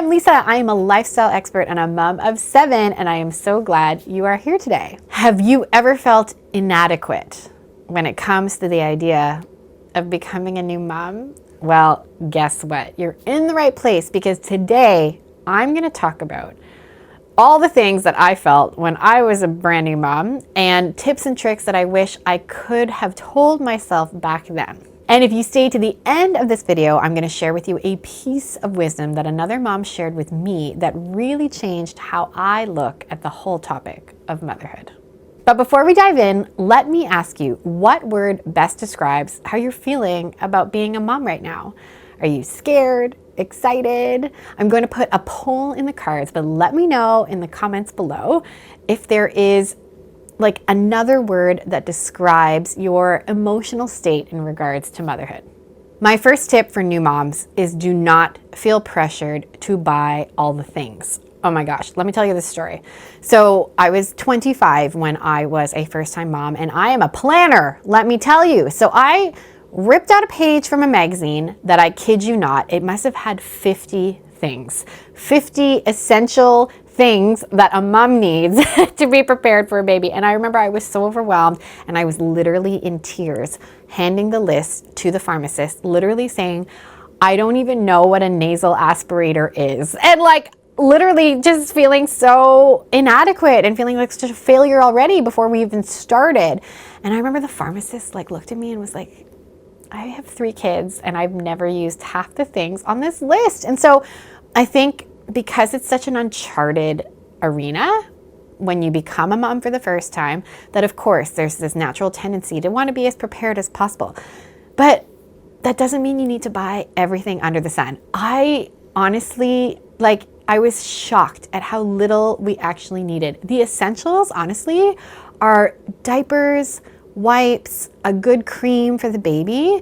I'm Lisa. I am a lifestyle expert and a mom of 7, and I am so glad you are here today. Have you ever felt inadequate when it comes to the idea of becoming a new mom? Well, guess what? You're in the right place, because today I'm going to talk about all the things that I felt when I was a brand new mom and tips and tricks that I wish I could have told myself back then. And if you stay to the end of this video, I'm going to share with you a piece of wisdom that another mom shared with me that really changed how I look at the whole topic of motherhood. But before we dive in, let me ask you, what word best describes how you're feeling about being a mom right now? Are you scared? Excited? I'm going to put a poll in the cards, but let me know in the comments below if there is like another word that describes your emotional state in regards to motherhood. My first tip for new moms is do not feel pressured to buy all the things. Oh my gosh, let me tell you this story. So I was 25 when I was a first-time mom, and I am a planner, let me tell you. So I ripped out a page from a magazine that, I kid you not, it must have had 50 things, 50 essential things that a mom needs to be prepared for a baby. And I remember I was so overwhelmed, and I was literally in tears handing the list to the pharmacist, literally saying, I don't even know what a nasal aspirator is. And like literally just feeling so inadequate and feeling like such a failure already before we even started. And I remember the pharmacist like looked at me and was like, I have 3 kids and I've never used half the things on this list. And so I think because it's such an uncharted arena when you become a mom for the first time, that of course there's this natural tendency to want to be as prepared as possible. But that doesn't mean you need to buy everything under the sun. I honestly, I was shocked at how little we actually needed. The essentials, honestly, are diapers, wipes, a good cream for the baby,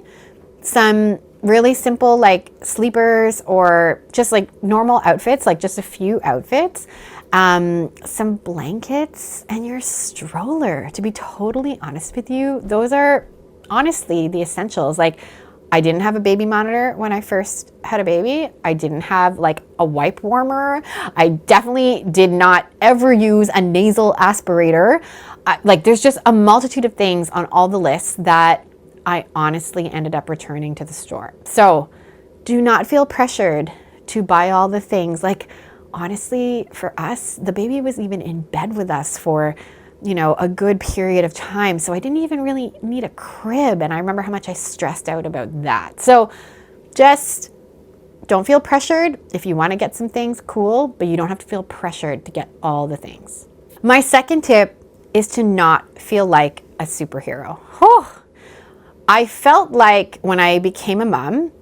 some really simple like sleepers, or just like normal outfits, like just a few outfits, some blankets, and your stroller. To be totally honest with you, those are honestly the essentials. Like, I didn't have a baby monitor when I first had a baby. I didn't have like a wipe warmer. I definitely did not ever use a nasal aspirator. There's just a multitude of things on all the lists that I honestly ended up returning to the store. So do not feel pressured to buy all the things. Like, honestly, for us, the baby was even in bed with us for, a good period of time. So I didn't even really need a crib. And I remember how much I stressed out about that. So just don't feel pressured. If you want to get some things, cool, but you don't have to feel pressured to get all the things. My second tip is to not feel like a superhero. I felt like when I became a mom,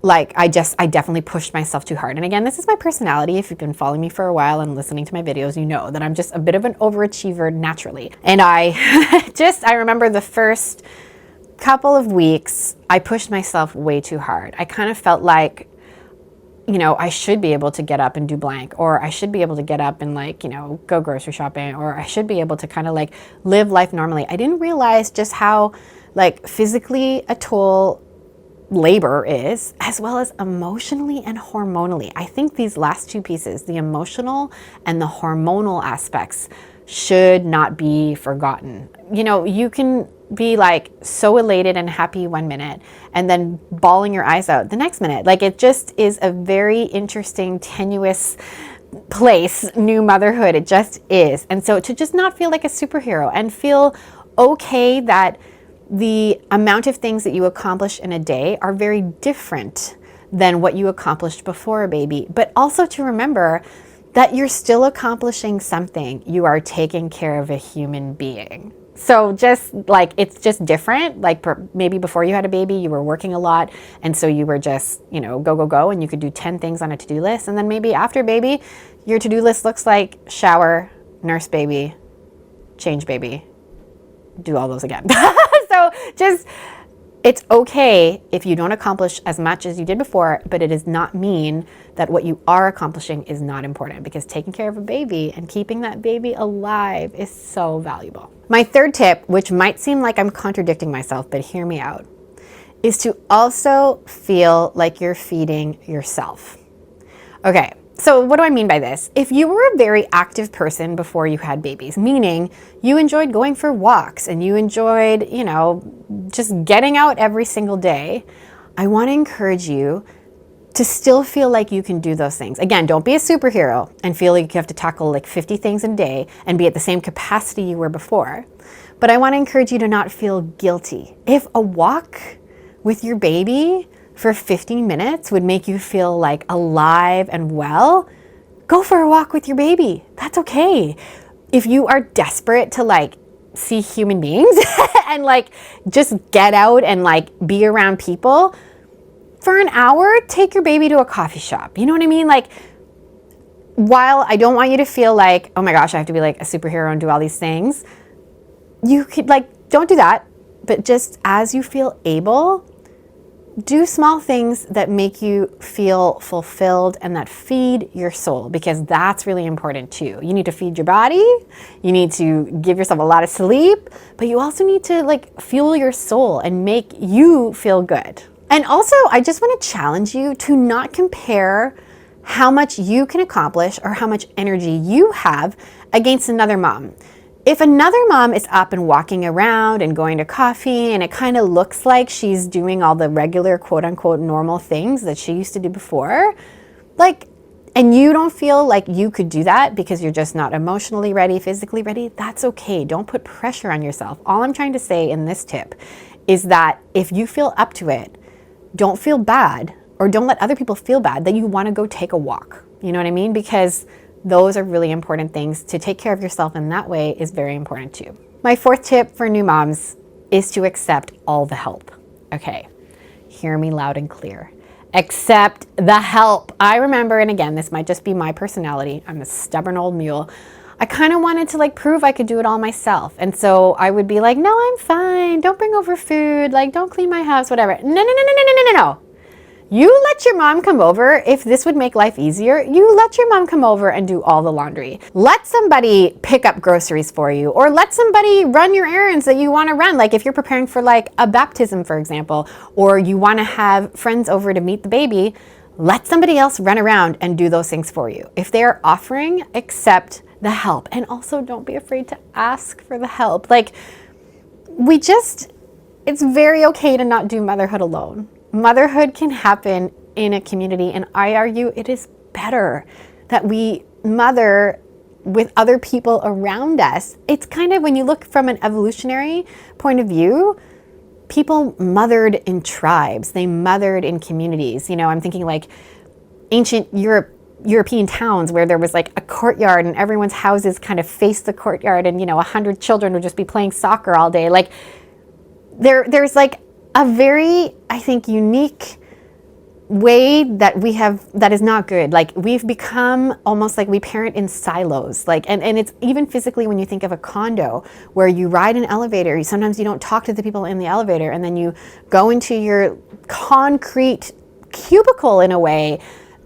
I definitely pushed myself too hard. And again, this is my personality. If you've been following me for a while and listening to my videos, you know that I'm just a bit of an overachiever naturally. And I remember the first couple of weeks, I pushed myself way too hard. I kind of felt like, I should be able to get up and do blank, or I should be able to get up and go grocery shopping, or I should be able to kind of live life normally. I didn't realize just how physically a toll labor is, as well as emotionally and hormonally. I think these last 2 pieces, the emotional and the hormonal aspects, should not be forgotten. You can be so elated and happy one minute and then bawling your eyes out the next minute. It just is a very interesting, tenuous place, new motherhood. It just is. And so to just not feel like a superhero and feel okay that the amount of things that you accomplish in a day are very different than what you accomplished before a baby, but also to remember that you're still accomplishing something. You are taking care of a human being. So just it's just different. Maybe before you had a baby, you were working a lot. And so you were just, go, and you could do 10 things on a to-do list. And then maybe after baby, your to-do list looks like shower, nurse baby, change baby, do all those again. So it's okay if you don't accomplish as much as you did before, but it does not mean that what you are accomplishing is not important, because taking care of a baby and keeping that baby alive is so valuable. My third tip, which might seem like I'm contradicting myself, but hear me out, is to also feel like you're feeding yourself. Okay, So what do I mean by this? If you were a very active person before you had babies, meaning you enjoyed going for walks and you enjoyed, just getting out every single day, I want to encourage you to still feel like you can do those things. Again, don't be a superhero and feel like you have to tackle like 50 things a day and be at the same capacity you were before. But I want to encourage you to not feel guilty. If a walk with your baby for 15 minutes would make you feel like alive and well, go for a walk with your baby. That's okay. If you are desperate to like see human beings and like just get out and like be around people, for an hour, take your baby to a coffee shop. You know what I mean? Like, while I don't want you to feel like, oh my gosh, I have to be like a superhero and do all these things, you could like, don't do that. But just as you feel able, do small things that make you feel fulfilled and that feed your soul, because that's really important too. You need to feed your body. You need to give yourself a lot of sleep, but you also need to like fuel your soul and make you feel good. And also, I just want to challenge you to not compare how much you can accomplish or how much energy you have against another mom. If another mom is up and walking around and going to coffee and it kind of looks like she's doing all the regular quote unquote normal things that she used to do before, and you don't feel like you could do that because you're just not emotionally ready, physically ready, that's okay. Don't put pressure on yourself. All I'm trying to say in this tip is that if you feel up to it, don't feel bad, or don't let other people feel bad that you want to go take a walk. You know what I mean? Because those are really important things. To take care of yourself in that way is very important too. My fourth tip for new moms is to accept all the help. Okay, hear me loud and clear. Accept the help. I remember, and again, this might just be my personality, I'm a stubborn old mule. I kind of wanted to like prove I could do it all myself. And so I would be like, no, I'm fine. Don't bring over food. Like, don't clean my house, whatever. No. You let your mom come over. If this would make life easier, you let your mom come over and do all the laundry. Let somebody pick up groceries for you, or let somebody run your errands that you want to run. Like if you're preparing for like a baptism, for example, or you want to have friends over to meet the baby, let somebody else run around and do those things for you. If they are offering, accept the help. And also don't be afraid to ask for the help. Like it's very okay to not do motherhood alone. Motherhood can happen in a community, and I argue it is better that we mother with other people around us. It's kind of, when you look from an evolutionary point of view, people mothered in tribes, they mothered in communities. I'm thinking like ancient European towns where there was like a courtyard and everyone's houses kind of faced the courtyard, and 100 children would just be playing soccer all day. Like there's like a very, I think, unique way that we have that is not good. Like we've become almost like we parent in silos. Like and it's even physically, when you think of a condo where you ride an elevator, sometimes you don't talk to the people in the elevator, and then you go into your concrete cubicle in a way,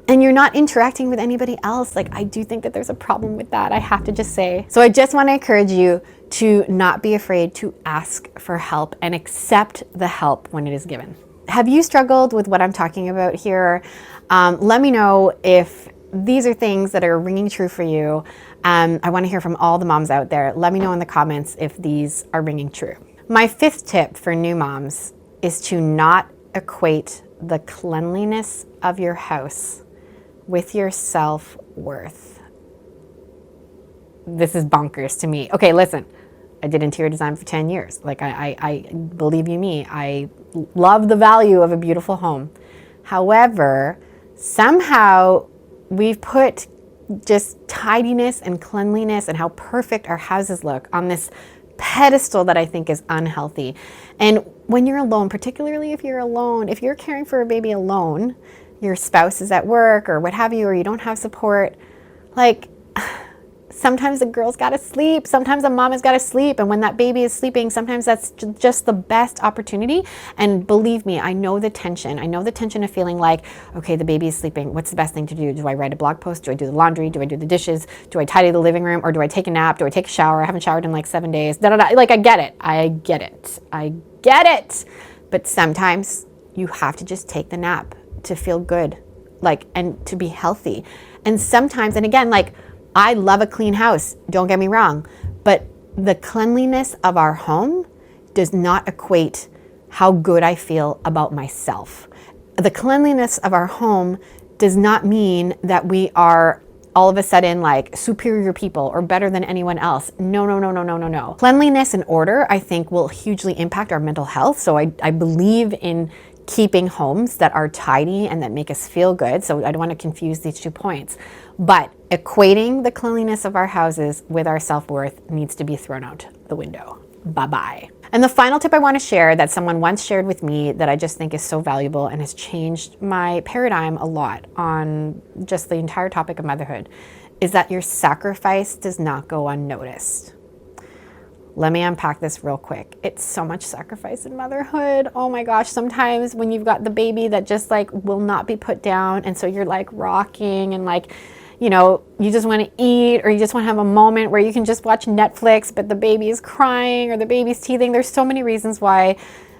and you're not interacting with anybody else. Like I do think that there's a problem with that, I have to just say. So I just want to encourage you to not be afraid to ask for help and accept the help when it is given. Have you struggled with what I'm talking about here? Let me know if these are things that are ringing true for you. I want to hear from all the moms out there. Let me know in the comments if these are ringing true. My fifth tip for new moms is to not equate the cleanliness of your house with your self-worth. This is bonkers to me. Okay, listen, I did interior design for 10 years. Like I believe you me, I love the value of a beautiful home. However, somehow we've put just tidiness and cleanliness and how perfect our houses look on this pedestal that I think is unhealthy. And when you're alone, particularly if you're alone, if you're caring for a baby alone, your spouse is at work or what have you, or you don't have support, like sometimes the girl's got to sleep, sometimes a mom has got to sleep, and when that baby is sleeping, sometimes that's just the best opportunity. And believe me, I know the tension of feeling like, okay, the baby is sleeping, what's the best thing to do? Do I write a blog post? Do I do the laundry? Do I do the dishes? Do I tidy the living room? Or do I take a nap? Do I take a shower? I haven't showered in like 7 days. Like I get it. But sometimes you have to just take the nap to feel good and to be healthy. And sometimes, and again, like, I love a clean house, don't get me wrong, but the cleanliness of our home does not equate how good I feel about myself. The cleanliness of our home does not mean that we are all of a sudden like superior people or better than anyone else. No, no, no, no, no, no, no. Cleanliness and order, I think, will hugely impact our mental health. So I believe in keeping homes that are tidy and that make us feel good. So I don't want to confuse these 2 points. But equating the cleanliness of our houses with our self-worth needs to be thrown out the window. Bye-bye. And the final tip I want to share that someone once shared with me that I just think is so valuable and has changed my paradigm a lot on just the entire topic of motherhood is that your sacrifice does not go unnoticed. Let me unpack this real quick. It's so much sacrifice in motherhood. Oh my gosh, sometimes when you've got the baby that just like will not be put down, and so you're like rocking and like, you know, you just want to eat, or you just want to have a moment where you can just watch Netflix, but the baby is crying or the baby's teething. There's so many reasons why,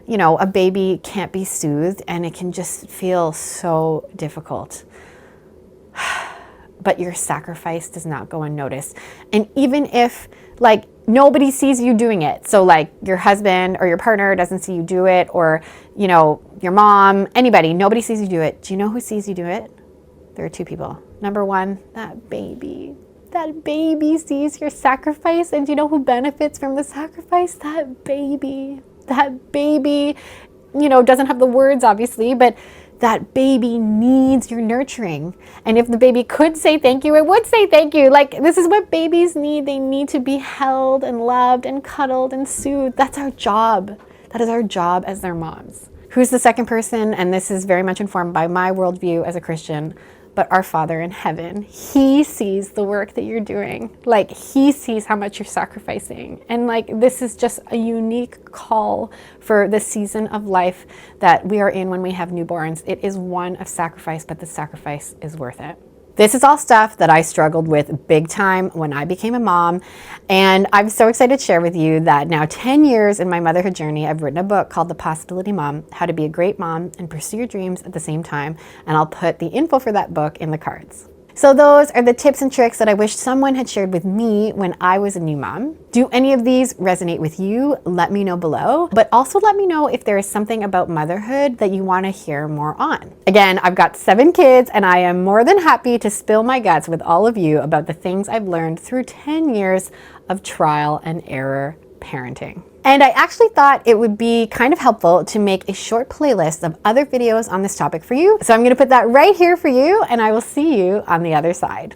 you know, a baby can't be soothed, and it can just feel so difficult. But your sacrifice does not go unnoticed. And even if like nobody sees you doing it, so like your husband or your partner doesn't see you do it, or, you know, your mom, anybody, nobody sees you do it. Do you know who sees you do it? There are 2 people. Number 1, that baby. That baby sees your sacrifice, and do you know who benefits from the sacrifice? That baby. That baby, you know, doesn't have the words obviously, but that baby needs your nurturing. And if the baby could say thank you, it would say thank you. Like, this is what babies need. They need to be held and loved and cuddled and soothed. That's our job. That is our job as their moms. Who's the second person? And this is very much informed by my worldview as a Christian, but our Father in heaven. He sees the work that you're doing. Like, he sees how much you're sacrificing. And like, this is just a unique call for the season of life that we are in when we have newborns. It is one of sacrifice, but the sacrifice is worth it. This is all stuff that I struggled with big time when I became a mom. And I'm so excited to share with you that now 10 years in my motherhood journey, I've written a book called The Possibility Mom, How to Be a Great Mom and Pursue Your Dreams at the Same Time. And I'll put the info for that book in the cards. So those are the tips and tricks that I wish someone had shared with me when I was a new mom. Do any of these resonate with you? Let me know below, but also let me know if there is something about motherhood that you want to hear more on. Again, I've got 7 kids, and I am more than happy to spill my guts with all of you about the things I've learned through 10 years of trial and error parenting. And I actually thought it would be kind of helpful to make a short playlist of other videos on this topic for you. So I'm going to put that right here for you, and I will see you on the other side.